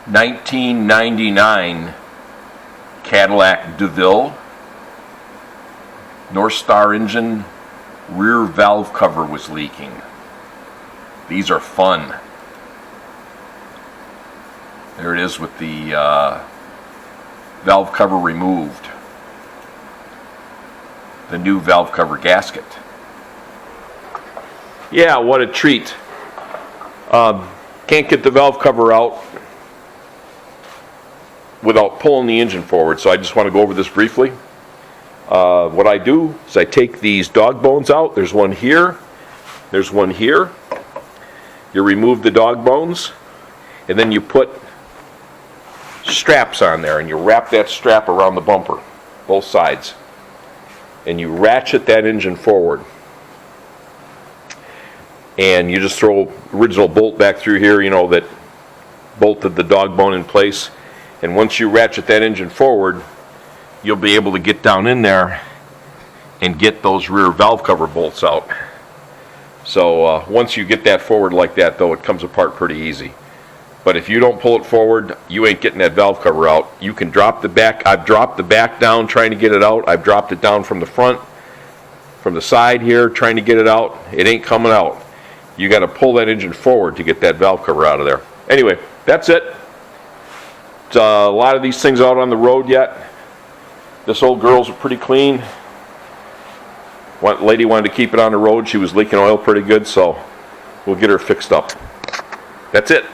1999 Cadillac North Star engine, rear valve cover was leaking. These are fun. There it is with the valve cover removed. The new valve cover gasket. Yeah, what a treat. Can't get the valve cover out without pulling the engine forward, so I just want to go over this briefly. What I do is I take these dog bones out. There's one here, there's one here. You remove the dog bones, and then you put straps on there, and you wrap that strap around the bumper, both sides, and you ratchet that engine forward. And you just throw original bolt back through here, you know, that bolted the dog bone in place. And once you ratchet that engine forward, you'll be able to get down in there and get those rear valve cover bolts out. So once you get that forward like that, though, it comes apart pretty easy. But if you don't pull it forward, you ain't getting that valve cover out. You can drop the back. I've dropped the back down trying to get it out. I've dropped it down from the front, from the side here, trying to get it out. It ain't coming out. You got to pull that engine forward to get that valve cover out of there. Anyway, that's it. A lot of these things out on the road yet. This old girl's pretty clean. One lady wanted to keep it on the road. She was leaking oil pretty good, so we'll get her fixed up. That's it.